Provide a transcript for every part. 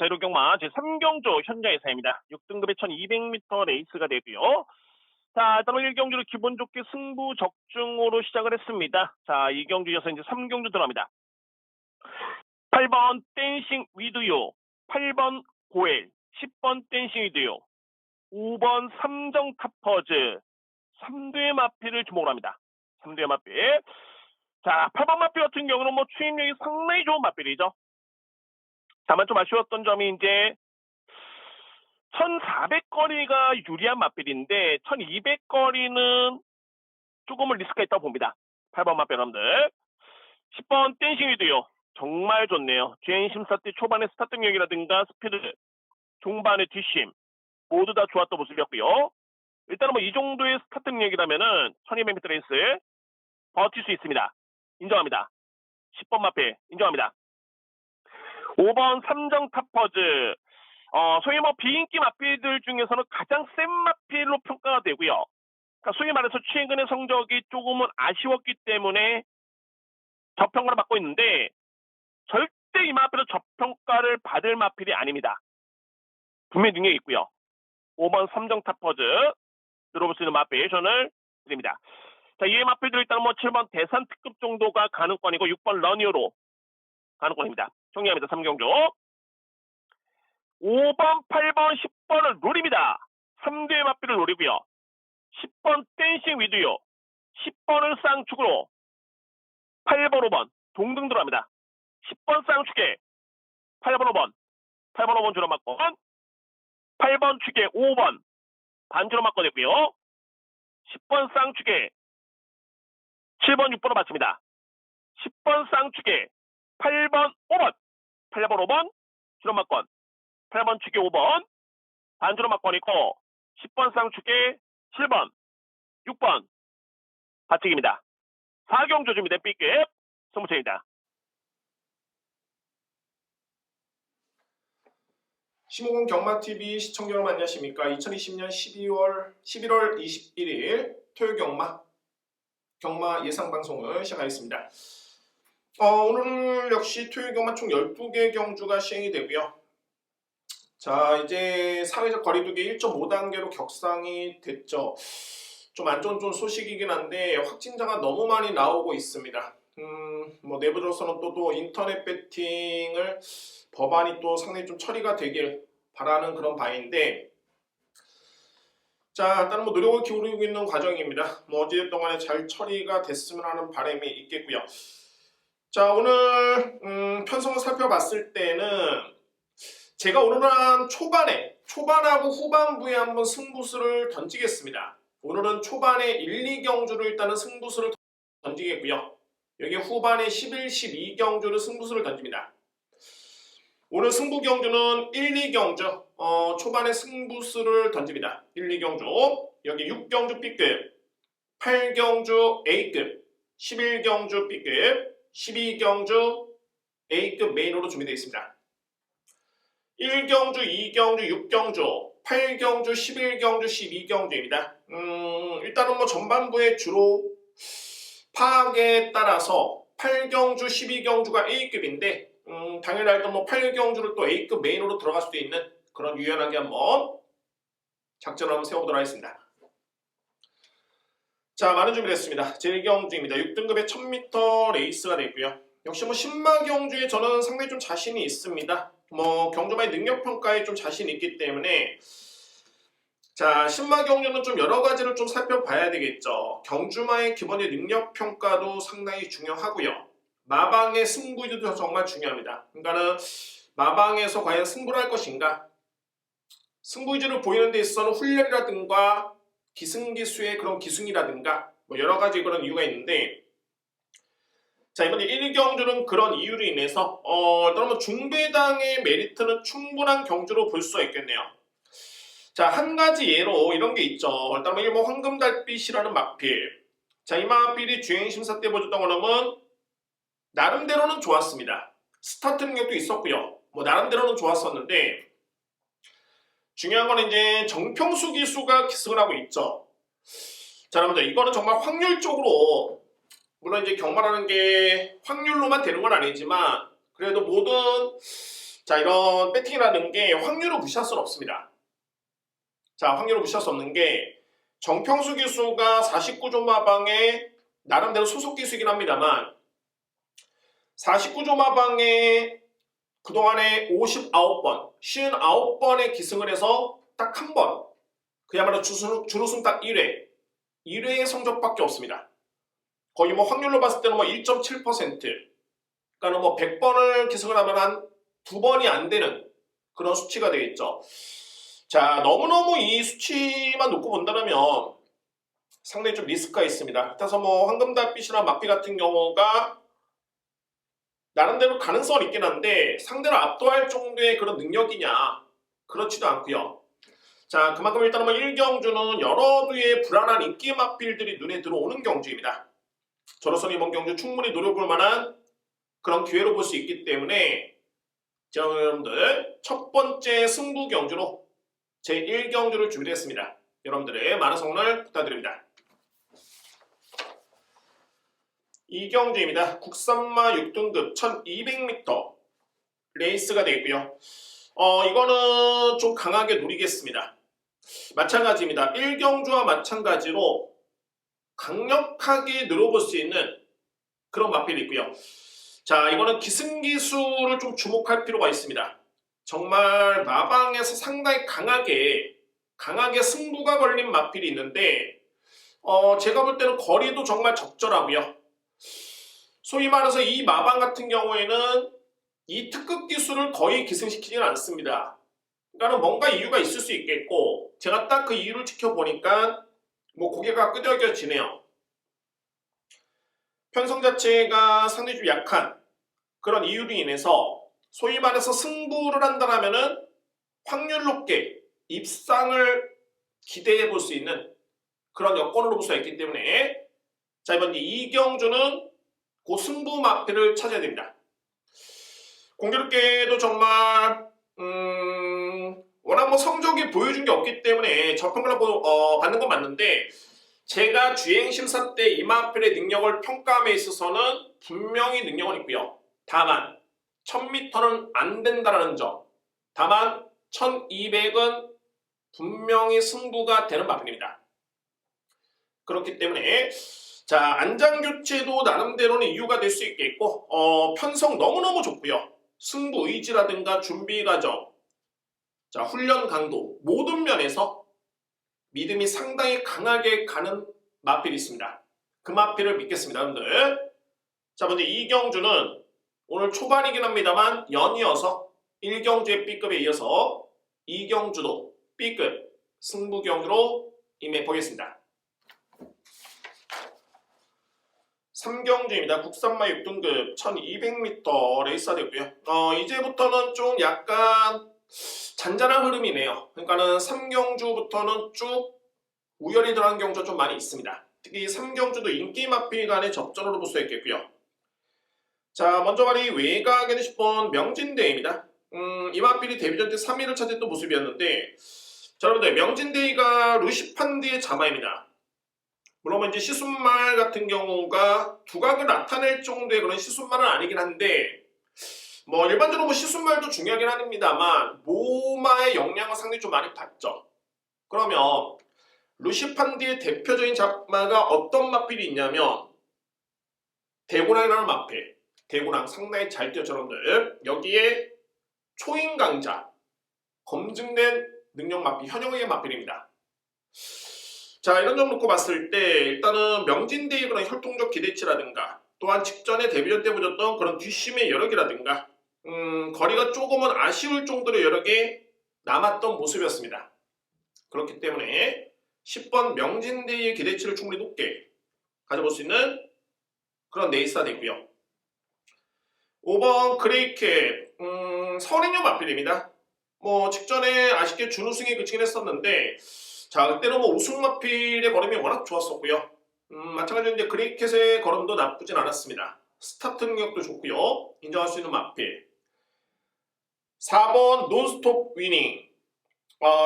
자유로경마 제3경주 현장의 사입니다. 6등급의 1200m 레이스가 되고요. 자, 일단 1경주를 기분 좋게 승부 적중으로 시작을 했습니다. 자, 2경주 이어서 이제 3경주 들어갑니다. 8번 댄싱 위드요, 8번 고엘, 10번 댄싱 위드요, 5번 삼정 타퍼즈, 3두의 마피를 주목을 합니다. 3두의 마피. 자, 8번 마피 같은 경우는 뭐 추임력이 상당히 좋은 마필이죠. 다만 좀 아쉬웠던 점이 이제 1400거리가 유리한 마필인데 1200거리는 조금은 리스크가 있다고 봅니다. 8번 마필 여러분들. 10번 댄싱 위드요. 정말 좋네요. 주행 심사 때 초반의 스타트 능력이라든가 스피드, 중반의 뒷심 모두 다 좋았던 모습이었고요. 일단은 뭐 이 정도의 스타트 능력이라면은 1200m 레이스 버틸 수 있습니다. 인정합니다. 10번 마필 인정합니다. 5번 삼정 타퍼즈, 소위 뭐 비인기 마필들 중에서는 가장 센 마필로 평가가 되고요. 그러니까 소위 말해서 최근의 성적이 조금은 아쉬웠기 때문에 저평가를 받고 있는데 절대 이 마필은 저평가를 받을 마필이 아닙니다. 분명히 능력이 있고요. 5번 삼정 타퍼즈 들어볼 수 있는 마필 전을 드립니다. 자, 이 마필들 일단 뭐 7번 대산 특급 정도가 가능권이고 6번 러니오로 가능권입니다. 정리합니다. 3경주. 5번, 8번, 10번을 노립니다. 3두의 마필을 노리고요. 10번 댄싱 위드요. 10번을 쌍축으로 8번, 5번 동등 들어갑니다. 10번 쌍축에 8번, 5번 8번, 5번 주로 맞고 8번 축에 5번 반주로 맞고 됐고요. 10번 쌍축에 7번, 6번을 맞춥니다. 10번 쌍축에 8번, 5번 8번, 5번 주로 맞건 8번 축에 5번 반주로 맞건 있고 10번 쌍축에 7번, 6번 바치기입니다. 4경주 준비된 B급 승부차입니다. 심호공 경마TV 시청자 여러분 안녕하십니까. 2020년 11월 21일 토요 경마 예상방송을 시작하겠습니다. 오늘 역시 토요 경마 총 12개 경주가 시행이 되고요. 자, 이제 사회적 거리두기 1.5단계로 격상이 됐죠. 좀 안 좋은 소식이긴 한데 확진자가 너무 많이 나오고 있습니다. 뭐 내부적으로서는 또 인터넷 배팅을 법안이 또 상당히 좀 처리가 되길 바라는 그런 바인데, 자, 일단 뭐 노력을 기울이고 있는 과정입니다. 뭐 어찌됐든 간에 잘 처리가 됐으면 하는 바람이 있겠고요. 자, 오늘 편성을 살펴봤을 때는 제가 오늘 한 초반하고 후반부에 한번 승부수를 던지겠습니다. 오늘은 초반에 1, 2경주를 일단은 승부수를 던지겠고요. 여기 후반에 11, 12경주를 승부수를 던집니다. 오늘 승부 경주는 1, 2경주 초반에 승부수를 던집니다. 1, 2경주 여기 6경주 B급, 8경주 A급, 11경주 B급, 12경주 A급 메인으로 준비되어 있습니다. 1경주, 2경주, 6경주, 8경주, 11경주, 12경주입니다. 일단은 뭐 전반부에 주로 파악에 따라서 8경주, 12경주가 A급인데 당연히 일단 뭐 8경주를 또 A급 메인으로 들어갈 수도 있는 그런 유연하게 한번 작전을 한번 세워보도록 하겠습니다. 자, 많은 준비됐습니다. 제1경주입니다. 6등급의 1000m 레이스가 되고요. 역시 뭐 신마경주에 저는 상당히 좀 자신이 있습니다. 뭐 경주마의 능력평가에 좀 자신이 있기 때문에, 자, 신마경주는 좀 여러 가지를 좀 살펴봐야 되겠죠. 경주마의 기본의 능력평가도 상당히 중요하고요. 마방의 승부위도 정말 중요합니다. 그러니까는 마방에서 과연 승부를 할 것인가, 승부위주를 보이는 데 있어서는 훈련이라든가 기승기수의 그런 기승이라든가 뭐 여러 가지 그런 이유가 있는데, 자, 이번에 1경주는 그런 이유로 인해서 그러면 중배당의 메리트는 충분한 경주로 볼 수가 있겠네요. 자, 한 가지 예로 이런 게 있죠. 일단 뭐 황금달빛이라는 마필. 자, 이 마필이 주행심사 때 보여줬던 거는 나름대로는 좋았습니다. 스타트 능력도 있었고요. 뭐 나름대로는 좋았었는데, 중요한 건 이제 정평수 기수가 기승을 하고 있죠. 자, 여러분들 이거는 정말 확률적으로, 물론 이제 경마라는 게 확률로만 되는 건 아니지만 그래도 모든 자, 이런 배팅이라는 게 확률을 무시할 수는 없습니다. 자, 확률을 무시할 수 없는 게 정평수 기수가 49조 마방에 나름대로 소속 기수이긴 합니다만 49조 마방에 그동안에 59번, 59번의 기승을 해서 딱 한 번, 그야말로 준우승 딱 1회, 1회의 성적밖에 없습니다. 거의 뭐 확률로 봤을 때는 뭐 1.7%, 그러니까 뭐 100번을 기승을 하면 한 2번이 안 되는 그런 수치가 되겠죠. 자, 너무너무 이 수치만 놓고 본다면 상당히 좀 리스크가 있습니다. 그래서 뭐 황금달빛이나 마피 같은 경우가 나름대로 가능성은 있긴 한데 상대를 압도할 정도의 그런 능력이냐, 그렇지도 않고요. 자, 그만큼 일단은 뭐 1경주는 여러 두의 불안한 인기 마필들이 눈에 들어오는 경주입니다. 저로서는 이번 경주 충분히 노려볼 만한 그런 기회로 볼 수 있기 때문에 자, 여러분들 첫 번째 승부 경주로 제1경주를 준비했습니다. 여러분들의 많은 성원을 부탁드립니다. 2경주입니다. 국산마 6등급 1200m 레이스가 되겠고요. 이거는 좀 강하게 노리겠습니다. 마찬가지입니다. 1경주와 마찬가지로 강력하게 늘어볼 수 있는 그런 마필이 있고요. 자, 이거는 기승기수를 좀 주목할 필요가 있습니다. 정말 마방에서 상당히 강하게 승부가 걸린 마필이 있는데 제가 볼 때는 거리도 정말 적절하고요. 소위 말해서 이 마방 같은 경우에는 이 특급 기술을 거의 기승시키지는 않습니다. 그러니까 뭔가 이유가 있을 수 있겠고 제가 딱 그 이유를 지켜보니까 뭐 고개가 끄덕여지네요. 편성 자체가 상당히 좀 약한 그런 이유로 인해서 소위 말해서 승부를 한다면은 확률 높게 입상을 기대해 볼 수 있는 그런 여건으로 볼 수가 있기 때문에 자, 이번 이경주는 그 승부 마필을 찾아야 됩니다. 공교롭게도 정말 워낙 뭐 성적이 보여준 게 없기 때문에 저평가를 받는 건 맞는데 제가 주행심사 때 이 마필의 능력을 평가함에 있어서는 분명히 능력은 있고요. 다만 1000m는 안 된다는 점, 다만 1200은 분명히 승부가 되는 마필입니다. 그렇기 때문에 자, 안장교체도 나름대로는 이유가 될 수 있겠고 편성 너무너무 좋고요. 승부 의지라든가 준비 과정, 자, 훈련 강도 모든 면에서 믿음이 상당히 강하게 가는 마필이 있습니다. 그 마필을 믿겠습니다, 여러분들. 자, 먼저 이경주는 오늘 초반이긴 합니다만 연이어서 1경주의 B급에 이어서 2경주도 B급 승부 경주로 임해 보겠습니다. 3경주입니다. 국산마 6등급 1200m 레이스가 되고요. 이제부터는 좀 약간 잔잔한 흐름이네요. 그러니까는 3경주부터는 쭉 우열이 들어간 경주가 좀 많이 있습니다. 특히 3경주도 인기 마필 간의 접전으로 볼 수 있겠고요. 자, 먼저 말이 외곽에 10번 명진대입니다. 이 마필이 데뷔전 때 3위를 차지했던 모습이었는데 자, 여러분들 명진대이가 루시판드의 자마입니다. 물론 이제 시순말 같은 경우가 두각을 나타낼 정도의 그런 시순말은 아니긴 한데 뭐 일반적으로 뭐 시순말도 중요하긴 합니다만 모마의 영향을 상당히 좀 많이 받죠. 그러면 루시판드의 대표적인 자마가 어떤 마필이 있냐면 대고랑이라는 마필. 대고랑 상당히 잘 뛰었죠, 여러분들. 여기에 초인강자 검증된 능력 마필, 현역의 마필입니다. 자, 이런 점 놓고 봤을 때 일단은 명진대의 그런 혈통적 기대치라든가 또한 직전에 데뷔전 때 보셨던 그런 뒷심의 여력이라든가 거리가 조금은 아쉬울 정도로 여러 개 남았던 모습이었습니다. 그렇기 때문에 10번 명진대의 기대치를 충분히 높게 가져볼 수 있는 그런 레이스가 되고요. 5번 그레이캣 서린요 마필입니다. 뭐 직전에 아쉽게 준우승에 그치긴 했었는데 자, 그때는 뭐 우승 마필의 걸음이 워낙 좋았었고요. 마찬가지로 이제 그레이캣의 걸음도 나쁘진 않았습니다. 스타트 능력도 좋고요. 인정할 수 있는 마필. 4번 논스톱 위닝.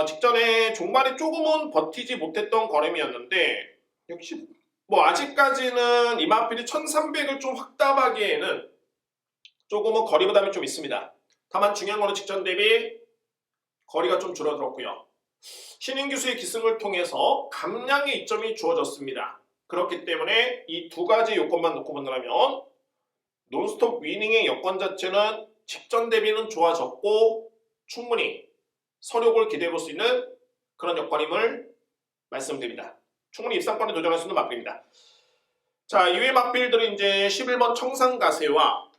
직전에 종말에 조금은 버티지 못했던 걸음이었는데 역시 뭐 아직까지는 이 마필이 1300을 좀 확답하기에는 조금은 거리 부담이 좀 있습니다. 다만 중요한 거는 직전 대비 거리가 좀 줄어들었고요. 신인기수의 기승을 통해서 감량의 이점이 주어졌습니다. 그렇기 때문에 이 두 가지 요건만 놓고 본다면 논스톱 위닝의 여건 자체는 직전 대비는 좋아졌고 충분히 서력을 기대해볼 수 있는 그런 여건임을 말씀드립니다. 충분히 입상권에 도전할 수 있는 마필입니다. 자, 이외의 마필들은 이제 11번 청산가세와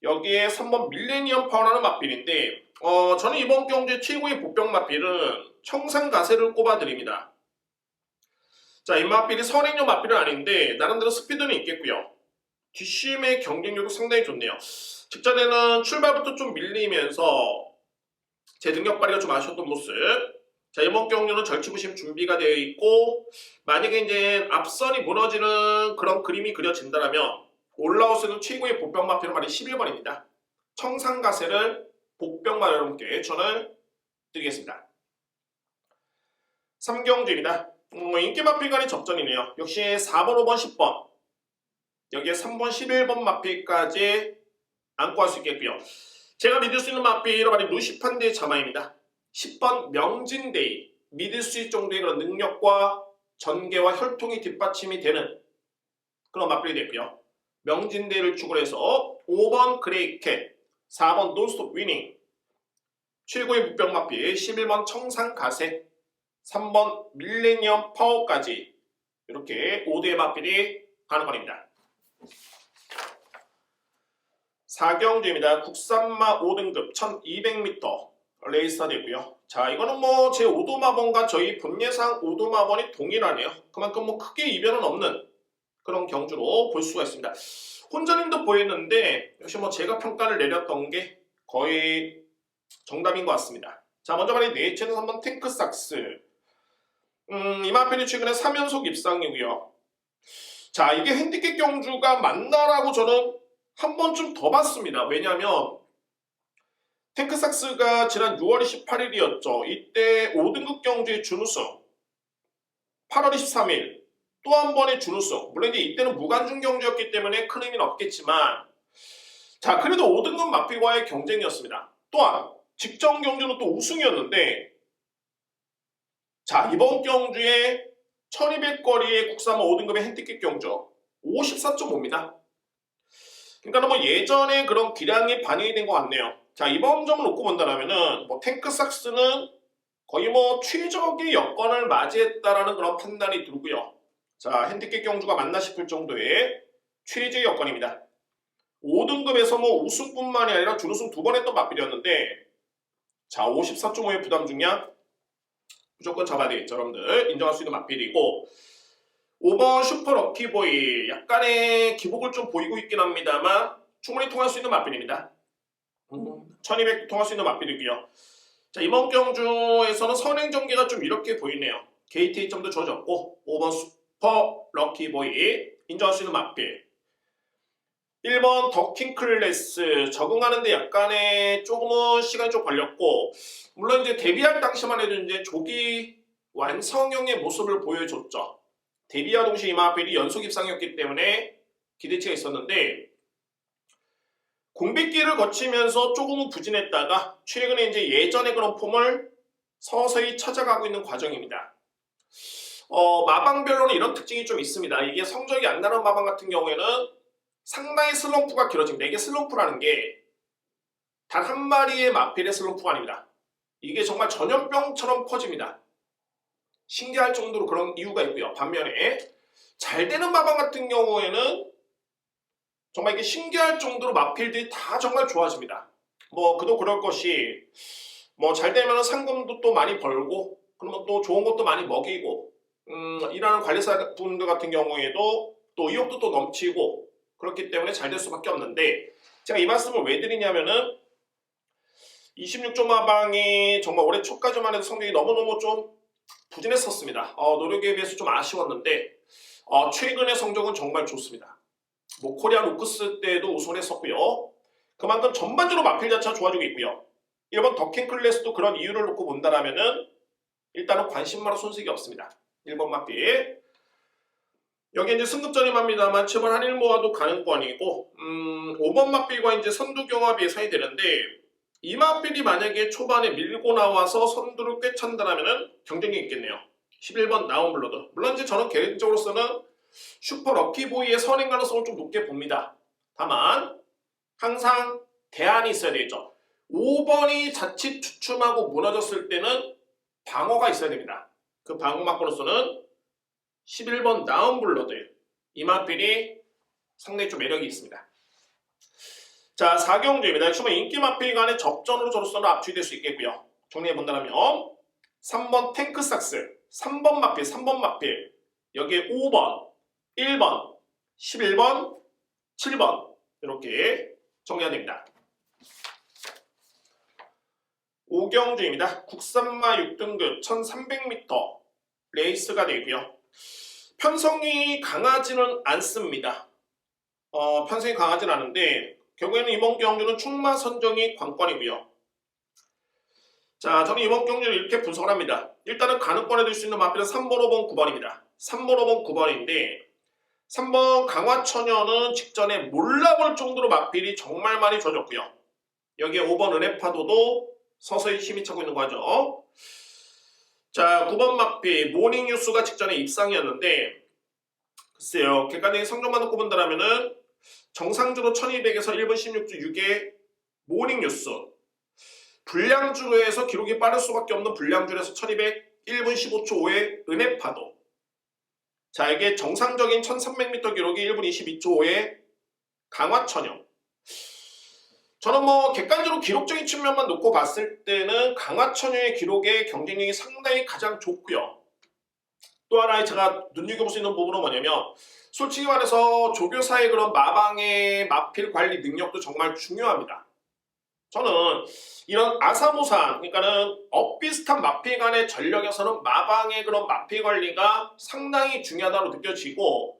여기에 3번 밀레니엄 파워라는 마필인데 저는 이번 경주의 최고의 복병 마필은 청산가세를 꼽아드립니다. 자, 이 마필이 선행용 마필은 아닌데 나름대로 스피드는 있겠고요. 뒷심의 경쟁력도 상당히 좋네요. 직전에는 출발부터 좀 밀리면서 제 능력 발휘가 좀 아쉬웠던 모습. 자, 이번 경주는 절치부심 준비가 되어 있고 만약에 이제 앞선이 무너지는 그런 그림이 그려진다면 올라오스는 최고의 복병 마필은 바로 11번입니다. 청산가세를 복병마 여러분께 추천을 드리겠습니다. 3경주입니다. 인기 마필 간의 접전이네요. 역시 4번, 5번, 10번 여기에 3번, 11번 마필까지 안고 할 수 있겠고요. 제가 믿을 수 있는 마필은 바로 루시판대의 자마입니다. 10번 명진데이 믿을 수 있을 정도의 그런 능력과 전개와 혈통이 뒷받침이 되는 그런 마필이 됐고요. 명진데이를 축으로 해서 5번 그레이캣, 4번 논스톱 위닝, 최고의 무병 마필 11번 청산가세, 3번 밀레니엄 파워까지 이렇게 5대의 마필이 가능합니다. 4경주입니다. 국산마 5등급 1200m 레이스가 되고요. 자, 이거는 뭐 제 오도마번과 저희 본 예상 오도마번이 동일하네요. 그만큼 뭐 크게 이변은 없는 그런 경주로 볼 수가 있습니다. 혼전님도 보였는데 역시 뭐 제가 평가를 내렸던 게 거의 정답인 것 같습니다. 자, 먼저 말해 네이체는 3번 탱크삭스. 이 마필이 최근에 3연속 입상이고요. 자, 이게 핸디캡 경주가 맞나라고 저는 한 번쯤 더 봤습니다. 왜냐하면 탱크삭스가 지난 6월 28일이었죠. 이때 5등급 경주의 준우승, 8월 23일 또 한 번의 준우승. 물론 이제 이때는 무관중 경주였기 때문에 큰 의미는 없겠지만 자, 그래도 5등급 마필과의 경쟁이었습니다. 또한 직전 경주는 또 우승이었는데 자, 이번 경주에 1200거리의 국산마 5등급의 핸디캡 경주 54.5입니다. 그러니까 뭐 예전에 그런 기량이 반영이 된 것 같네요. 자, 이번 점을 놓고 본다면은 뭐 탱크삭스는 거의 뭐 최적의 여건을 맞이했다라는 그런 판단이 들고요. 자, 핸디캡 경주가 맞나 싶을 정도의 최저의 여건입니다. 5등급에서 뭐 우승뿐만이 아니라 준우승 2번 했던 마필이었는데 자, 54.5의 부담 중량 무조건 잡아야 되겠죠, 여러분들. 인정할 수 있는 마필이고 5번 슈퍼 럭키보이 약간의 기복을 좀 보이고 있긴 합니다만 충분히 통할 수 있는 마필입니다. 1200 통할 수 있는 마필이고요. 자, 이번 경주에서는 선행 전개가 좀 이렇게 보이네요. 게이트 2점도 주어졌고 5번 슈퍼 럭키보이 인정할 수 있는 마필. 1번 더킹 클래스 적응하는데 약간의 조금은 시간이 좀 걸렸고 물론 이제 데뷔할 당시만 해도 이제 조기 완성형의 모습을 보여줬죠. 데뷔와 동시에 이 마필이 연속 입상이었기 때문에 기대치가 있었는데 공백기를 거치면서 조금은 부진했다가 최근에 이제 예전의 그런 폼을 서서히 찾아가고 있는 과정입니다. 마방별로는 이런 특징이 좀 있습니다. 이게 성적이 안 나는 마방 같은 경우에는 상당히 슬럼프가 길어집니다. 이게 슬럼프라는 게 단 한 마리의 마필의 슬럼프가 아닙니다. 이게 정말 전염병처럼 퍼집니다. 신기할 정도로 그런 이유가 있고요. 반면에 잘 되는 마방 같은 경우에는 정말 이게 신기할 정도로 마필들이 다 정말 좋아집니다. 뭐 그도 그럴 것이 뭐 잘 되면 상금도 또 많이 벌고 그러면 또 좋은 것도 많이 먹이고 일하는 관리사분들 같은 경우에도 또 의욕도 또 넘치고 그렇기 때문에 잘 될 수밖에 없는데 제가 이 말씀을 왜 드리냐면은 26조 마방이 정말 올해 초까지만 해도 성적이 너무너무 좀 부진했었습니다. 노력에 비해서 좀 아쉬웠는데 최근의 성적은 정말 좋습니다. 뭐 코리안 오크스 때도 우승을 했었고요. 그만큼 전반적으로 마필 자체가 좋아지고 있고요. 1번 더킹 클래스도 그런 이유를 놓고 본다라면은 일단은 관심만은 손색이 없습니다. 1번 마필. 여기 이제 승급전이 합니다만 7번 한일모아도 가능권이고 5번 마필과 이제 선두 경합이 예상이 되는데 이마필이 만약에 초반에 밀고 나와서 선두를 꿰찬다라면은 경쟁이 있겠네요. 11번 나온블러드. 물론 이제 저는 개인적으로서는 슈퍼 럭키보이의 선행 가능성을 좀 높게 봅니다. 다만 항상 대안이 있어야 되겠죠. 5번이 자칫 주춤하고 무너졌을 때는 방어가 있어야 됩니다. 그 방어막으로서는 11번 나온블러드. 이마필이 상당히 좀 매력이 있습니다. 자, 4경주입니다. 역시 인기 마필 간의 접전으로 저로서는 압축이 될 수 있겠고요. 정리해본다면 3번 탱크삭스, 3번 마필, 3번 마필, 여기에 5번, 1번, 11번, 7번 이렇게 정리가 됩니다. 5경주입니다. 국산마 6등급 1300m 레이스가 되고요. 편성이 강하지는 않습니다. 편성이 강하지는 않은데 결국에는 이번 경주는 충마 선정이 관건이고요. 자, 저는 이번 경주를 이렇게 분석을 합니다. 일단은 가능권에 들 수 있는 마필은 3번, 5번, 9번입니다. 3번, 5번, 9번인데 3번 강화처녀는 직전에 몰라볼 정도로 마필이 정말 많이 좋아졌고요. 여기에 5번 은혜파도도 서서히 힘이 차고 있는 거죠. 자, 9번 마필 모닝뉴스가 직전에 입상이었는데 글쎄요. 객관적인 성적만 놓고 본다면은 정상주로 1200에서 1분 16주 6의 모닝뉴스, 불량주로에서 기록이 빠를 수밖에 없는 불량주에서 1200 1분 15초 5의 은혜파도. 자, 이게 정상적인 1300m 기록이 1분 22초 5의 강화천영. 저는 객관적으로 기록적인 측면만 놓고 봤을 때는 강화천영의 기록의 경쟁력이 상당히 가장 좋고요. 또 하나 제가 눈여겨볼 수 있는 부분은 뭐냐면 솔직히 말해서 조교사의 그런 마방의 마필 관리 능력도 정말 중요합니다. 저는 이런 아사모산, 그러니까는 엇비슷한 마필 간의 전력에서는 마방의 그런 마필 관리가 상당히 중요하다고 느껴지고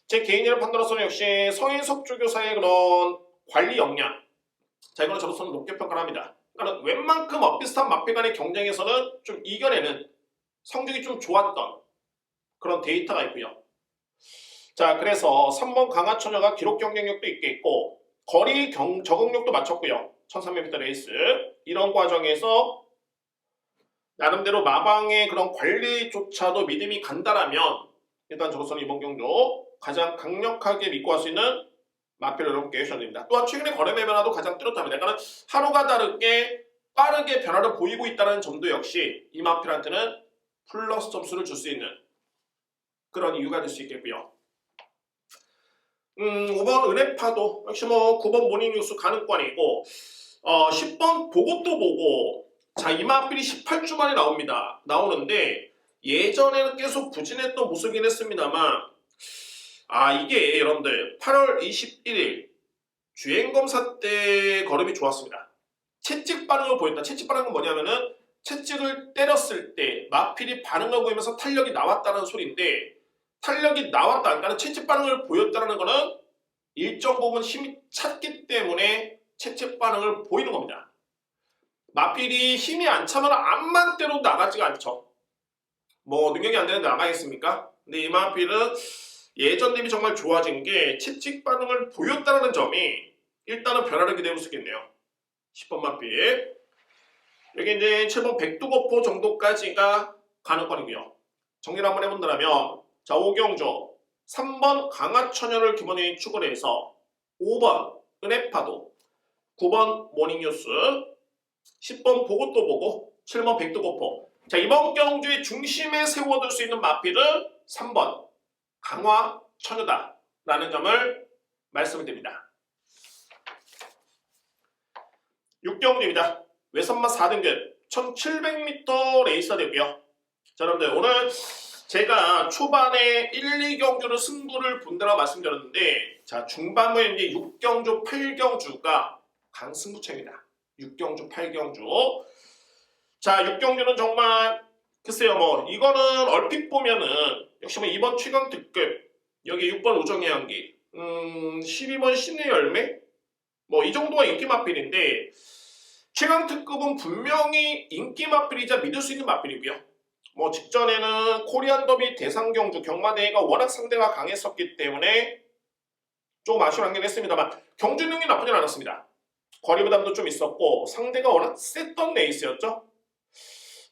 제 개인적인 판단으로서는 역시 성인석 조교사의 그런 관리 역량, 자 이거는 저로서는 높게 평가를 합니다. 그러니까 웬만큼 엇비슷한 마필 간의 경쟁에서는 좀 이겨내는 성적이 좀 좋았던 그런 데이터가 있고요. 자, 그래서 3번 강화처녀가 기록 경쟁력도 있겠고 거리 적응력도 맞췄고요. 1300m 레이스 이런 과정에서 나름대로 마방의 그런 관리조차도 믿음이 간다라면 일단 저로서는 이번 경주 가장 강력하게 믿고 갈 수 있는 마필을 여러분께 해주셔야 됩니다. 또한 최근에 거래매 변화도 가장 뚜렷합니다. 그러니까 하루가 다르게 빠르게 변화를 보이고 있다는 점도 역시 이 마필한테는 플러스 점수를 줄 수 있는 그런 이유가 될 수 있겠고요. 5번 은혜파도 역시 9번 모닝뉴스 가능권이고 10번 보고또 보고 자 이마필이 18주 만에 나오는데 예전에는 계속 부진했던 모습이긴 했습니다만 이게 여러분들 8월 21일 주행검사 때 걸음이 좋았습니다. 채찍 반응을 보였다. 채찍 반응은 뭐냐면은 채찍을 때렸을 때 마필이 반응을 보이면서 탄력이 나왔다는 소리인데 탄력이 나왔다. 그러니까 채찍 반응을 보였다는 거는 일정 부분 힘이 찼기 때문에 채찍 반응을 보이는 겁니다. 마필이 힘이 안 차면 암만 때려도 나가지가 않죠. 능력이 안 되는데 나가겠습니까? 근데 이 마필은 예전 대비 정말 좋아진 게 채찍 반응을 보였다는 점이 일단은 변화를 기대해볼 수 있겠네요. 10번 마필. 여기 이제 7번 백두거포 정도까지가 가능권이고요. 정리를 한번 해본다면 자, 5경주 3번 강화처녀를 기본에 추구를 해서 5번 은혜파도 9번 모닝뉴스 10번 보고또 보고 7번 백두거포. 자, 이번 경주의 중심에 세워둘 수 있는 마필은 3번 강화처녀다 라는 점을 말씀을 드립니다. 6경주입니다. 외선마 4등급 1700m 레이스가 되고요. 자, 여러분들 오늘 제가 초반에 1, 2경주를 승부를 본다고 말씀드렸는데 자 중반부에 이제 6경주, 8경주가 강승부처입니다. 6경주, 8경주. 자 6경주는 정말 글쎄요 이거는 얼핏 보면은 역시 이번 최강 특급 여기 6번 우정의 향기 12번 신의 열매 이 정도가 인기 마필인데 최강 특급은 분명히 인기 마필이자 믿을 수 있는 마필이고요. 직전에는 코리안 더비 대상 경주 경마대회가 워낙 상대가 강했었기 때문에 좀 아쉬운 한계는 했습니다만 경주 능력이 나쁘진 않았습니다. 거리 부담도 좀 있었고 상대가 워낙 셌던 레이스였죠.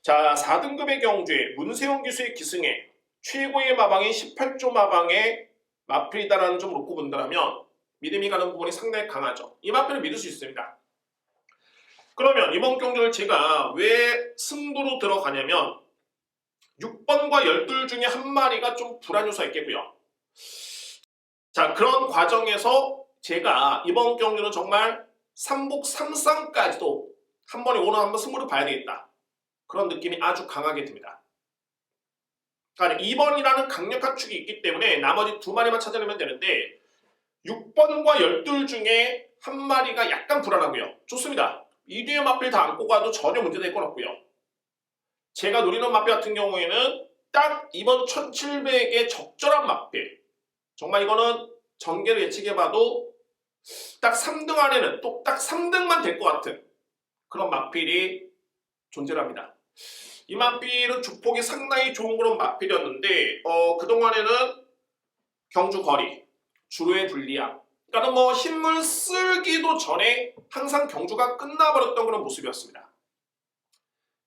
자, 4등급의 경주에 문세용 기수의 기승에 최고의 마방인 18조 마방의 마필이다라는 점을 놓고 본다면 믿음이 가는 부분이 상당히 강하죠. 이 마필을 믿을 수 있습니다. 그러면 이번 경주를 제가 왜 승부로 들어가냐면 6번과 12 중에 한 마리가 좀 불안 요소가 있겠고요. 자, 그런 과정에서 제가 이번 경주는 정말 3복 3쌍까지도 한 번에 오늘 한번 승부를 봐야 되겠다. 그런 느낌이 아주 강하게 듭니다. 그러니까 2번이라는 강력한 축이 있기 때문에 나머지 두 마리만 찾아내면 되는데 6번과 12 중에 한 마리가 약간 불안하고요. 좋습니다. 이 뒤에 마필 다 안고 가도 전혀 문제될 건 없고요. 제가 노리는 마필 같은 경우에는 딱 이번 1700의 적절한 마필. 정말 이거는 전개를 예측해봐도 딱 3등 안에는 또 딱 3등만 될 것 같은 그런 마필이 존재합니다. 이 마필은 주폭이 상당히 좋은 그런 마필이었는데 그동안에는 경주 거리, 주로의 불리함, 그러니까 뭐 힘을 쓰기도 전에 항상 경주가 끝나버렸던 그런 모습이었습니다.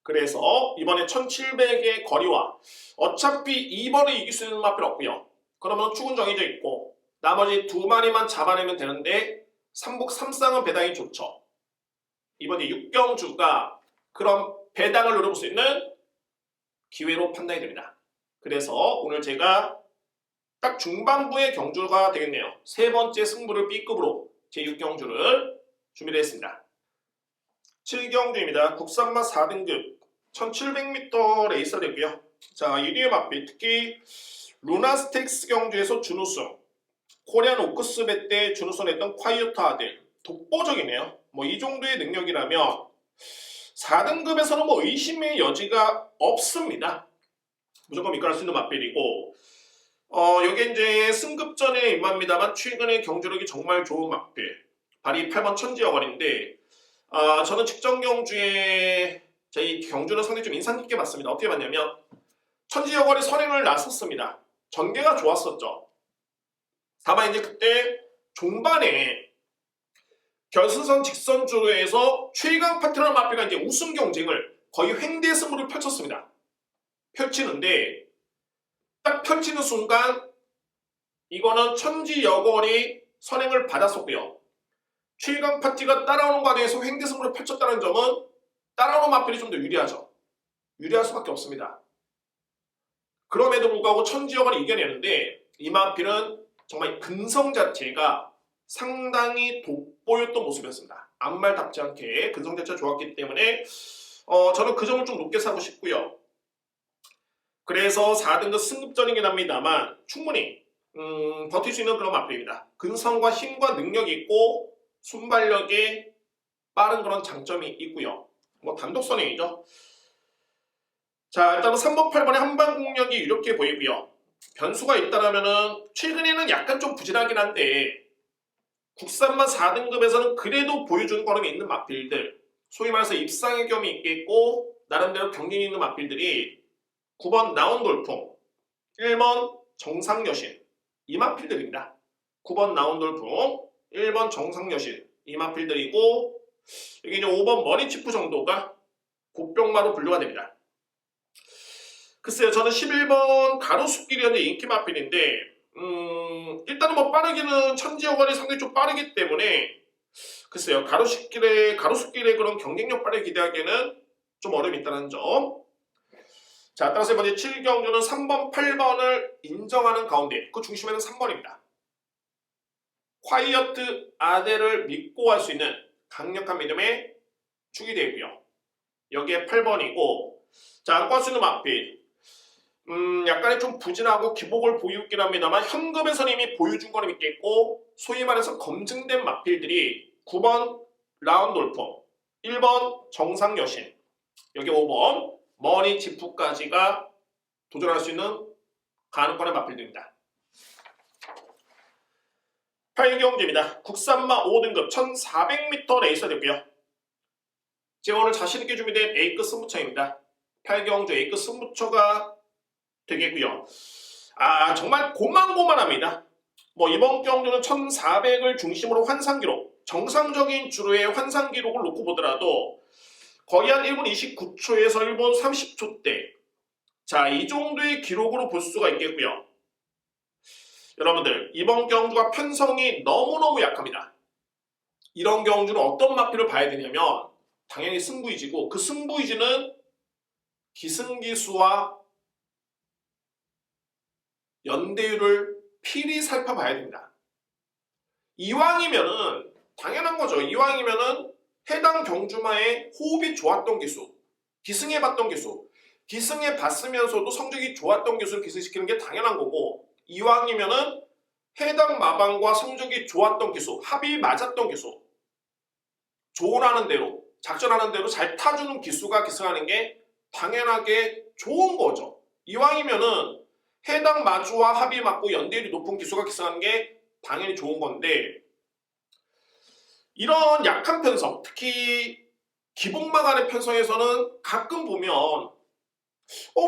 그래서 이번에 1700의 거리와 어차피 2번을 이길 수 있는 마필 없고요. 그러면 축은 정해져 있고 나머지 두 마리만 잡아내면 되는데 3복 3쌍은 배당이 좋죠. 이번에 6경주가 그런 배당을 노려볼 수 있는 기회로 판단이 됩니다. 그래서 오늘 제가 딱 중반부의 경주가 되겠네요. 세 번째 승부를 B급으로 제6경주를 준비를 했습니다. 7경주입니다. 국산마 4등급 1700m 레이서 되고요. 자, 1위의 마필 특히 루나스텍스 경주에서 준우승, 코리안 오크스배 때 준우승 했던 콰이어트 아델 독보적이네요. 뭐 이 정도의 능력이라면 4등급에서는 뭐 의심의 여지가 없습니다. 무조건 믿고 수 있는 마필이고 여기 이제 승급전에 임합니다만 최근에 경주력이 정말 좋은 마필 발이 8번 천지여관인데 저는 측정 경주에 저희 경주는 상당히 좀 인상 깊게 봤습니다. 어떻게 봤냐면 천지여관이 선행을 나섰습니다. 전개가 좋았었죠. 다만 이제 그때 종반에 결승선 직선주로에서 최강 파트너 마필과 이제 우승 경쟁을 거의 횡대 승부를 펼쳤습니다. 펼치는데 딱 펼치는 순간 이거는 천지여걸이 선행을 받았었고요. 최강 파티가 따라오는 과정에서 횡대 승부를 펼쳤다는 점은 따라오는 마필이 좀 더 유리하죠. 유리할 수밖에 없습니다. 그럼에도 불구하고 천지여걸이 이겨내는데 이 마필은 정말 근성 자체가 상당히 돋보였던 모습이었습니다. 아무 말답지 않게 근성 자체가 좋았기 때문에 저는 그 점을 좀 높게 사고 싶고요. 그래서 4등급 승급전이긴 합니다만 충분히 버틸 수 있는 그런 마필입니다. 근성과 힘과 능력이 있고 순발력에 빠른 그런 장점이 있고요. 뭐 단독선행이죠. 자, 일단은 3번, 8번의 한방 공략이 이렇게 보이고요. 변수가 있다라면은 최근에는 약간 좀 부진하긴 한데 국산만 4등급에서는 그래도 보여주는 거는 있는 마필들, 소위 말해서 입상의 겸이 있겠고 나름대로 경쟁이 있는 마필들이 9번 나온돌풍, 1번 정상여신 이 마필들입니다. 9번 나온돌풍, 1번 정상여신 이 마필들이고 여기 이제 5번 머리치프 정도가 곱병마로 분류가 됩니다. 글쎄요, 저는 11번 가로수길이었는데 인기 마필인데 일단은 뭐 빠르기는 천지여관이 상당히 좀 빠르기 때문에 글쎄요, 가로수길의 그런 경쟁력 발휘를 기대하기에는 좀 어려움이 있다는 점. 자, 따라서 이번에 7경주는 3번, 8번을 인정하는 가운데 그 중심에는 3번입니다. 콰이어트 아델을 믿고 할 수 있는 강력한 믿음의 축이 되고요. 여기에 8번이고 자, 안고 할 수 있는 마필 약간의 좀 부진하고 기복을 보이긴 합니다만 현급에서는 이미 보여준 거는 있겠고 소위 말해서 검증된 마필들이 9번 라운돌펑, 1번 정상여신, 여기 5번 머리치프까지가 도전할 수 있는 가능권의 마필들입니다. 8경주입니다. 국산마 5등급 1400m 레이서 되고요. 제가 오늘 자신있게 준비된 A급 승부처입니다. 8경주 A급 승부처가 되겠고요. 정말 고만고만합니다. 뭐 이번 경주는 1400을 중심으로 환상기록 정상적인 주로의 환상 기록을 놓고 보더라도 거의 한 1분 29초에서 1분 30초대, 자, 이 정도의 기록으로 볼 수가 있겠고요. 여러분들, 이번 경주가 편성이 너무너무 약합니다. 이런 경주는 어떤 마피를 봐야 되냐면 당연히 승부이지고, 그 승부이지는 기승기수와 연대율을 필히 살펴봐야 됩니다. 이왕이면은 당연한 거죠. 이왕이면은 해당 경주마의 호흡이 좋았던 기수, 기승해봤던 기수, 기승해봤으면서도 성적이 좋았던 기수를 기승시키는 게 당연한 거고, 이왕이면은 해당 마방과 성적이 좋았던 기수, 합이 맞았던 기수, 조언하는 대로, 작전하는 대로 잘 타주는 기수가 기승하는 게 당연하게 좋은 거죠. 이왕이면은 해당 마주와 합이 맞고 연대율이 높은 기수가 기승하는 게 당연히 좋은 건데, 이런 약한 편성, 특히 기복마간의 편성에서는 가끔 보면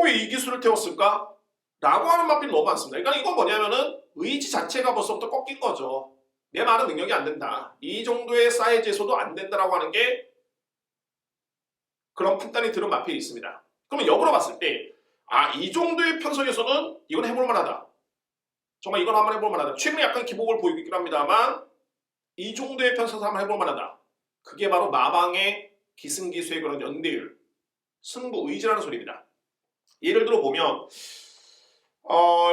왜 이 기수를 태웠을까? 라고 하는 마필이 너무 많습니다. 그러니까 이건 뭐냐면은 의지 자체가 벌써부터 꺾인 거죠. 내 말은 능력이 안 된다. 이 정도의 사이즈에서도 안 된다라고 하는 게 그런 판단이 드는 마필이 있습니다. 그러면 역으로 봤을 때 이 정도의 편성에서는 이건 해볼 만하다. 정말 이건 한번 해볼 만하다. 최근에 약간 기복을 보이고 있긴 합니다만 이 정도의 편성에서 한번 해볼 만하다. 그게 바로 마방의 기승기수의 그런 연대율, 승부 의지라는 소리입니다. 예를 들어 보면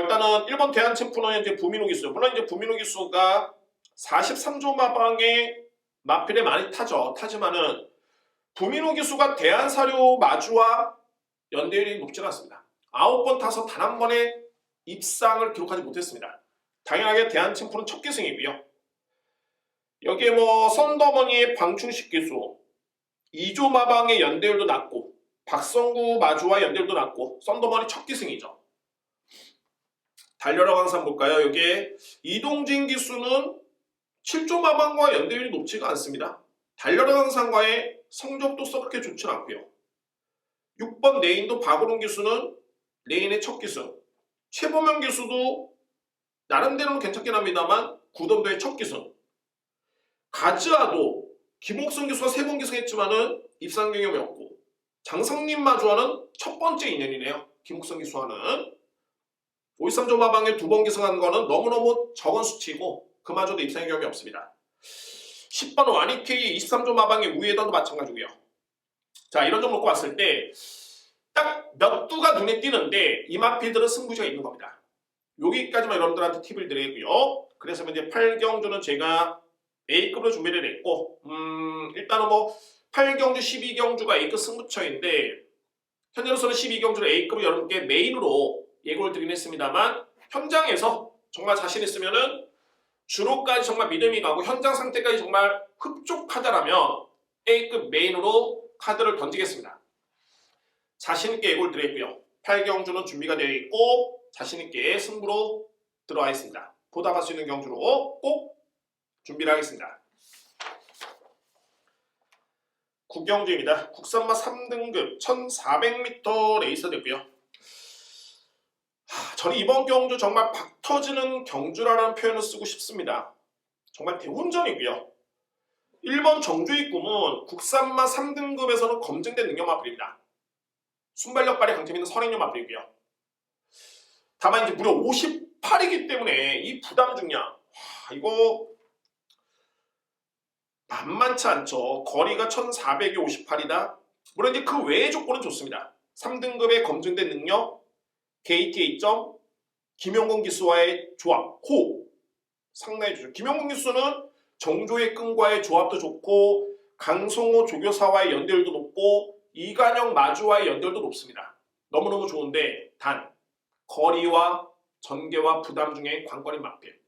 일단은 1번 대한 챔프는 이제 부민호 기수. 물론 이제 부민호 기수가 43조 마방의 마필에 많이 타죠. 타지만은 부민호 기수가 대한사료 마주와 연대율이 높지는 않습니다. 9번 타서 단 한 번의 입상을 기록하지 못했습니다. 당연하게 대한 챔프는 첫 기승이고요. 여기에 뭐 썬더머니의 방충식 기수, 2조 마방의 연대율도 낮고, 박성구 마주와 연대율도 낮고, 썬더머니 첫 기승이죠. 달려라 광산 볼까요? 여기에 이동진 기수는 7조 마방과 연대율이 높지가 않습니다. 달려라 광산과의 성적도 그렇게 좋지 않고요. 6번 레인도 박오른 기수는 레인의 첫 기승, 최범현 기수도 나름대로는 괜찮긴 합니다만 9덤도의 첫 기승, 가즈아도 김옥성 기수가 3번 기승했지만은 입상 경험이 없고, 장성림 마주와는 첫 번째 인연이네요. 김옥성 기수와는 53조 마방에 2번 기승한 거는 너무너무 적은 수치이고 그마저도 입상 경험이 없습니다. 10번 와니케이 23조 마방의 우에다도 마찬가지고요. 자, 이런 점 놓고 봤을 때 딱 몇 두가 눈에 띄는데 이 마필들은 승부지가 있는 겁니다. 여기까지만 여러분들한테 팁을 드리고요. 그래서 이제 8경주는 제가 A급으로 준비를 했고, 일단은 뭐 8경주, 12경주가 A급 승부처인데 현재로서는 12경주를 A급을 여러분께 메인으로 예고를 드리긴 했습니다만, 현장에서 정말 자신 있으면은 주로까지 정말 믿음이 가고 현장 상태까지 정말 흡족하다라면 A급 메인으로 카드를 던지겠습니다. 자신있게 예고를 드렸고요. 8경주는 준비가 되어 있고 자신있게 승부로 들어와 있습니다. 보답할 수 있는 경주로 꼭 준비를 하겠습니다. 9경주입니다. 국산마 3등급 1400m 레이서 됐고요. 저는 이번 경주 정말 박 터지는 경주라는 표현을 쓰고 싶습니다. 정말 대훈전이고요. 1번 정주의 꿈은 국산마 3등급에서는 검증된 능력 마필입니다. 순발력 발휘 강점 있는 선행력 마필이고요. 다만 이제 무려 58이기 때문에 이 부담 중량, 이거 만만치 않죠. 거리가 1400이 58이다. 물론 이제 그 외의 조건은 좋습니다. 3등급의 검증된 능력, 게이트 A점, 김용근 기수와의 조합, 호흡 상당히 좋죠. 김용근 기수는 정조의 끈과의 조합도 좋고 강성호 조교사와의 연대율도 높고 이간영 마주와의 연결도 높습니다. 너무너무 좋은데 단 거리와 전개와 부담 중에 관건인 마필.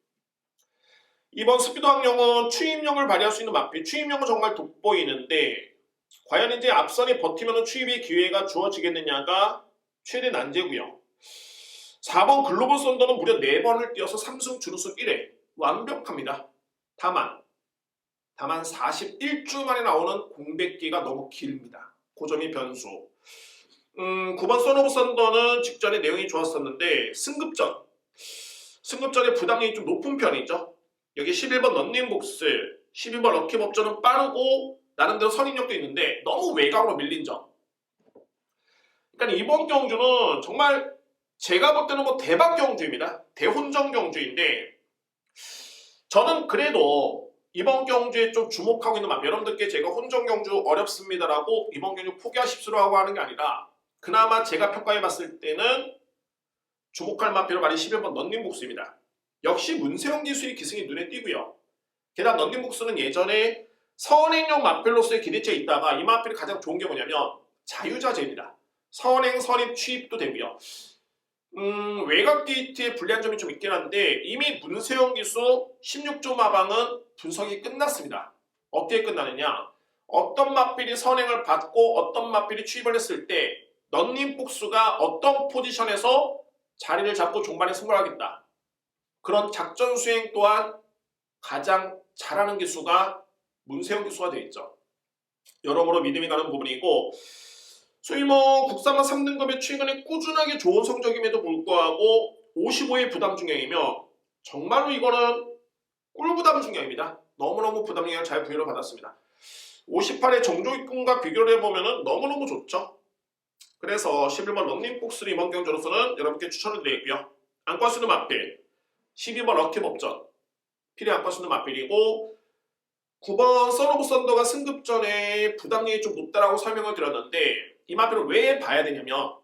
이번 스피드 항령은 추임력을 발휘할 수 있는 마필. 추임력은 정말 돋보이는데 과연 이제 앞선이 버티면 추임의 기회가 주어지겠느냐가 최대 난제고요. 4번 글로벌 썬더는 무려 4번을 뛰어서 3승 준우승 1회 완벽합니다. 다만 41주 만에 나오는 공백기가 너무 길입니다. 그 점이 변수. 9번 선오브 썬더는 직전에 내용이 좋았었는데 승급전의 부담력이 좀 높은 편이죠. 여기 11번 런닝복스, 12번 럭키 법전은 빠르고 나름대로 선인력도 있는데 너무 외곽으로 밀린 점. 그러니까 이번 경주는 정말 제가 볼 때는 뭐 대박 경주입니다. 대혼전 경주인데 저는 그래도 이번 경주에 좀 주목하고 있는 마피, 여러분들께 제가 혼전 경주 어렵습니다라고 이번 경주 포기하십시오 하고 하는 게 아니라 그나마 제가 평가해 봤을 때는 주목할 마피로 말이 11번 런닝복스입니다. 역시 문세영 기수의 기승이 눈에 띄고요. 게다가 런닝복스는 예전에 선행용 마필로서의 기대치에 있다가 이 마필이 가장 좋은 게 뭐냐면 자유자재입니다. 선행, 선입, 취입도 되고요. 외곽 게이트에 불리한 점이 좀 있긴 한데 이미 문세영 기수 16조 마방은 분석이 끝났습니다. 어떻게 끝나느냐? 어떤 마필이 선행을 받고 어떤 마필이 취입을 했을 때 런닝복스가 어떤 포지션에서 자리를 잡고 종반에 승부를 하겠다. 그런 작전 수행 또한 가장 잘하는 기수가 문세영 기수가 되어 있죠. 여러모로 믿음이 가는 부분이고 소위 뭐 국산만 3등급에 최근에 꾸준하게 좋은 성적임에도 불구하고 55의 부담 중량이며 정말로 이거는 꿀부담 중량입니다. 너무너무 부담 중량을 잘 부여를 받았습니다. 58의 정조익군과 비교를 해보면 너무너무 좋죠. 그래서 11번 런닝복스를 이번 경주로서는 여러분께 추천을 드리고요. 안과수는 마필 12번 럭키법전 필히 안과수는 마필이고 9번 썬오브 썬더가 승급 전에 부담력이 좀 높다라고 설명을 드렸는데 이 마필을 왜 봐야 되냐면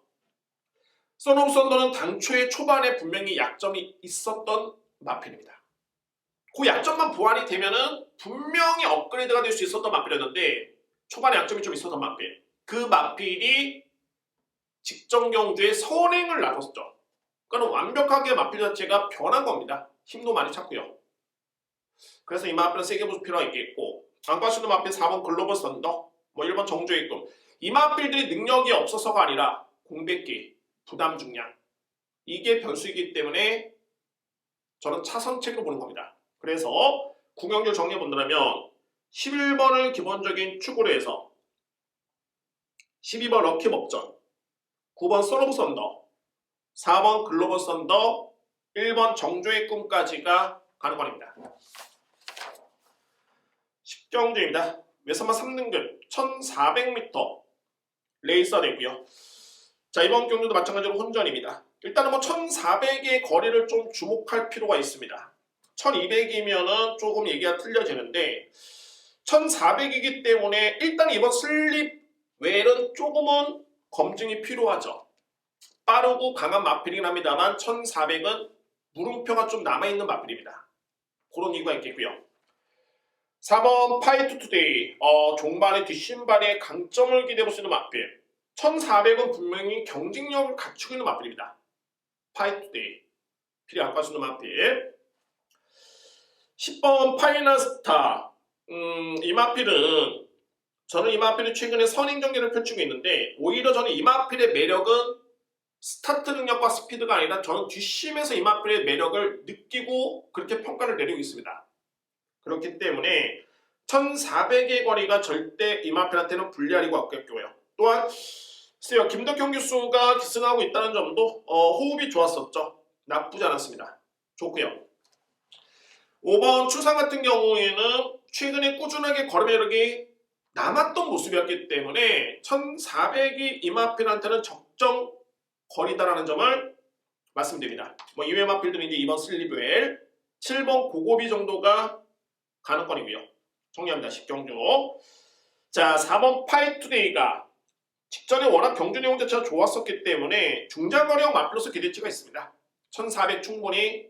썬오브 썬더는 당초에 초반에 분명히 약점이 있었던 마필입니다. 그 약점만 보완이 되면은 분명히 업그레이드가 될 수 있었던 마필이었는데 초반에 약점이 좀 있었던 마필. 그 마필이 직전 경주에 선행을 나눴죠. 그러니까 완벽하게 마필 자체가 변한 겁니다. 힘도 많이 찾고요. 그래서 이 마필은 세게 볼 필요가 있겠고 안과수는 마필 4번 글로벌 썬더 뭐 1번 정조의 꿈 이 마필들이 능력이 없어서가 아니라 공백기, 부담 중량 이게 변수이기 때문에 저는 차선책으로 보는 겁니다. 그래서 구경률 정리해 본다면 11번을 기본적인 축으로 해서 12번 럭키 법전 9번 썬오브 썬더 4번 글로벌 썬더 1번 정조의 꿈까지가 가능합니다. 10경주입니다. 외선마 3등급 1400m 레이스가 되고요. 자 이번 경주도 마찬가지로 혼전입니다. 일단은 뭐 1400의 거리를 좀 주목할 필요가 있습니다. 1200이면은 조금 얘기가 틀려지는데 1400이기 때문에 일단 이번 슬립 웰은 조금은 검증이 필요하죠. 빠르고 강한 마필이긴 합니다만 1400은 물음표가 좀 남아있는 마필입니다. 그런 이유가 있겠고요. 4번 파이트 투데이 종반의 뒷신발의 강점을 기대해볼 수 있는 마필 1400은 분명히 경쟁력을 갖추고 있는 마필입니다. 파이트 투데이 필히 안 가수는 마필 10번 파이널 스타 이 마필은 저는 이 마필이 최근에 선행 경기를 펼치고 있는데 오히려 저는 이 마필의 매력은 스타트 능력과 스피드가 아니라 저는 뒷심에서 이 마필의 매력을 느끼고 그렇게 평가를 내리고 있습니다. 그렇기 때문에 1400의 거리가 절대 이 마필한테는 불리할 리가 없겠고요. 또한 김덕형 교수가 기승하고 있다는 점도 호흡이 좋았었죠. 나쁘지 않았습니다. 좋고요. 5번 추상 같은 경우에는 최근에 꾸준하게 거리 매력이 남았던 모습이었기 때문에 1400이 이 마필한테는 적정 거리다라는 점을 말씀드립니다. 뭐 이외 마필들은 이제 2번 슬리브웰 7번 고고비 정도가 가능권이고요. 정리합니다. 10경주. 자 4번 파이투데이가 직전에 워낙 경주 내용 자체가 좋았었기 때문에 중장거리형 마필로서 기대치가 있습니다. 1400 충분히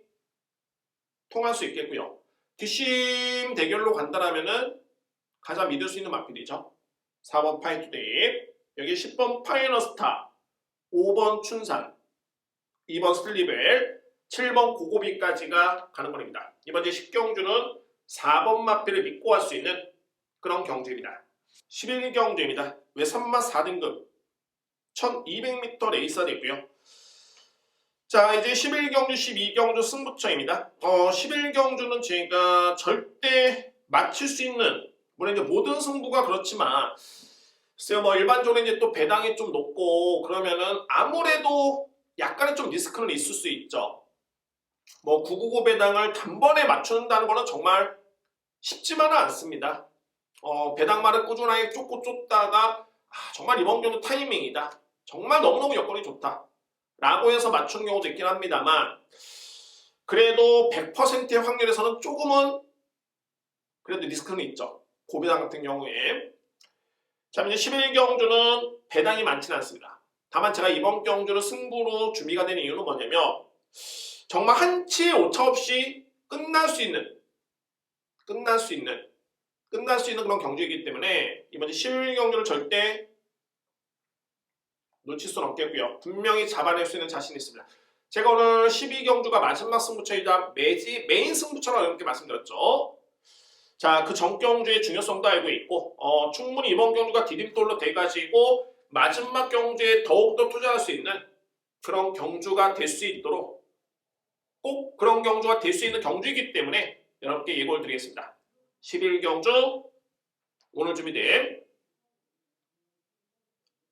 통할 수 있겠고요. 뒷심 대결로 간다라면은 가장 믿을 수 있는 마필이죠. 4번 파이투데이 여기 10번 파이너스타 5번 춘산 2번 슬리벨 7번 고고비까지가 가는 겁니다. 이번 제 10경주는 4번 마필을 믿고 할 수 있는 그런 경주입니다. 11경주입니다. 외선마 4등급 1200m 레이스가 되고요. 자 이제 11경주 12경주 승부처입니다. 11경주는 제가 절대 맞힐 수 있는 물론 이제 모든 승부가 그렇지만 글쎄요 뭐 일반적으로 이제 또 배당이 좀 높고 그러면은 아무래도 약간의 좀 리스크는 있을 수 있죠. 뭐 999 배당을 단번에 맞춘다는 거는 정말 쉽지만은 않습니다. 배당말을 꾸준하게 쫓다가 정말 이번 경우 타이밍이다. 정말 너무너무 여건이 좋다. 라고 해서 맞춘 경우도 있긴 합니다만 그래도 100%의 확률에서는 조금은 그래도 리스크는 있죠. 고배당 같은 경우에. 자, 이제 11경주는 배당이 많지는 않습니다. 다만 제가 이번 경주를 승부로 준비가 된 이유는 뭐냐면 정말 한치의 오차 없이 끝날 수 있는 그런 경주이기 때문에 이번 11경주를 절대 놓칠 수는 없겠고요. 분명히 잡아낼 수 있는 자신이 있습니다. 제가 오늘 12경주가 마지막 승부처이자 메인 승부처라고 이렇게 말씀드렸죠. 자, 그 전 경주의 중요성도 알고 있고 충분히 이번 경주가 디딤돌로 돼가지고 마지막 경주에 더욱더 투자할 수 있는 그런 경주가 될 수 있도록 꼭 그런 경주가 될 수 있는 경주이기 때문에 여러분께 예고를 드리겠습니다. 11경주 오늘 준비된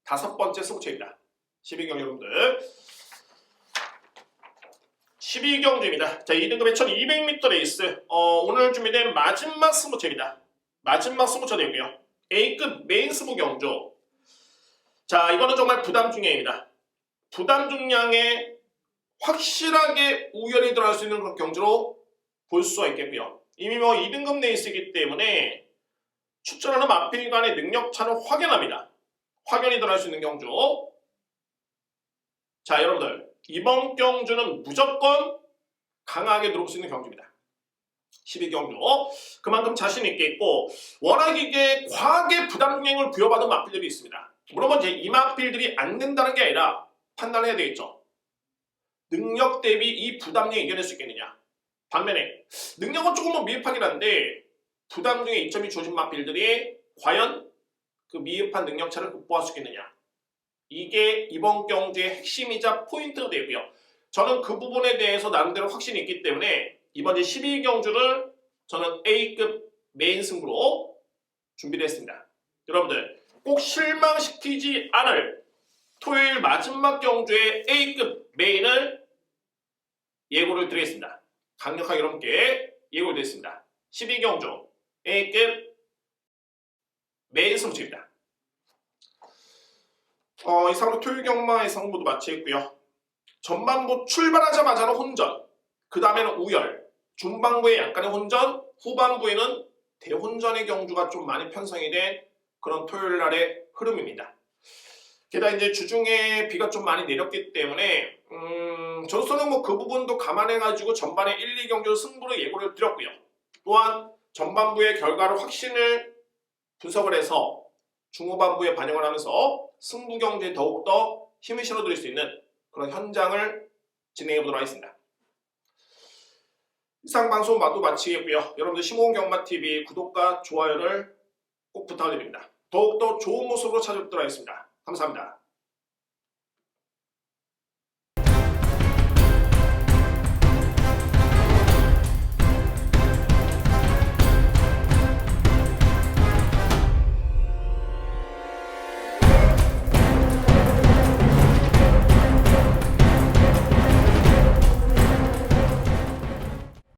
5번째 승부처입니다. 12경주 여러분들 12경주입니다. 자, 2등급의 1200m 레이스 오늘 준비된 마지막 승부처입니다. 마지막 승부처 되고요. A급 메인 승부 경주. 자, 이거는 정말 부담 중량입니다. 부담 중량에 확실하게 우열이 들어갈 수 있는 그런 경주로 볼 수가 있겠고요. 이미 2등급 레이스이기 때문에 출전하는 마필 간의 능력차는 확연합니다. 확연히 들어갈 수 있는 경주. 자, 여러분들 이번 경주는 무조건 강하게 들어올 수 있는 경주입니다. 12경주. 그만큼 자신 있게 있고 워낙 이게 과하게 부담 중량을 부여받은 마필들이 있습니다. 물론 이제 이 마필들이 안 된다는 게 아니라 판단해야 되겠죠. 능력 대비 이 부담량을 이겨낼 수 있겠느냐. 반면에 능력은 조금은 미흡하긴 한데 부담 중에 이점이 주어진 마필들이 과연 그 미흡한 능력차를 극복할 수 있겠느냐. 이게 이번 경주의 핵심이자 포인트가 되고요. 저는 그 부분에 대해서 나름대로 확신이 있기 때문에 이번 12경주를 저는 A급 메인 승부로 준비를 했습니다. 여러분들 꼭 실망시키지 않을 토요일 마지막 경주의 A급 메인을 예고를 드리겠습니다. 강력하게 여러분께 예고를 드리겠습니다. 12경주 A급 메인 승부입니다. 이상으로 토요일 경마의 성부도 마치겠고요. 전반부 출발하자마자는 혼전, 그 다음에는 우열, 중반부에 약간의 혼전, 후반부에는 대혼전의 경주가 좀 많이 편성이 된 그런 토요일 날의 흐름입니다. 게다가 이제 주중에 비가 좀 많이 내렸기 때문에 저로서는 그 부분도 감안해가지고 전반에 1, 2경주 승부로 예고를 드렸고요. 또한 전반부의 결과를 확신을 분석을 해서 중후반부에 반영을 하면서 승부 경주에 더욱더 힘을 실어드릴 수 있는 그런 현장을 진행해 보도록 하겠습니다. 이상 방송 마도 마치겠고요. 여러분들 심호흡경마TV 구독과 좋아요를 꼭 부탁드립니다. 더욱더 좋은 모습으로 찾아뵙도록 하겠습니다. 감사합니다.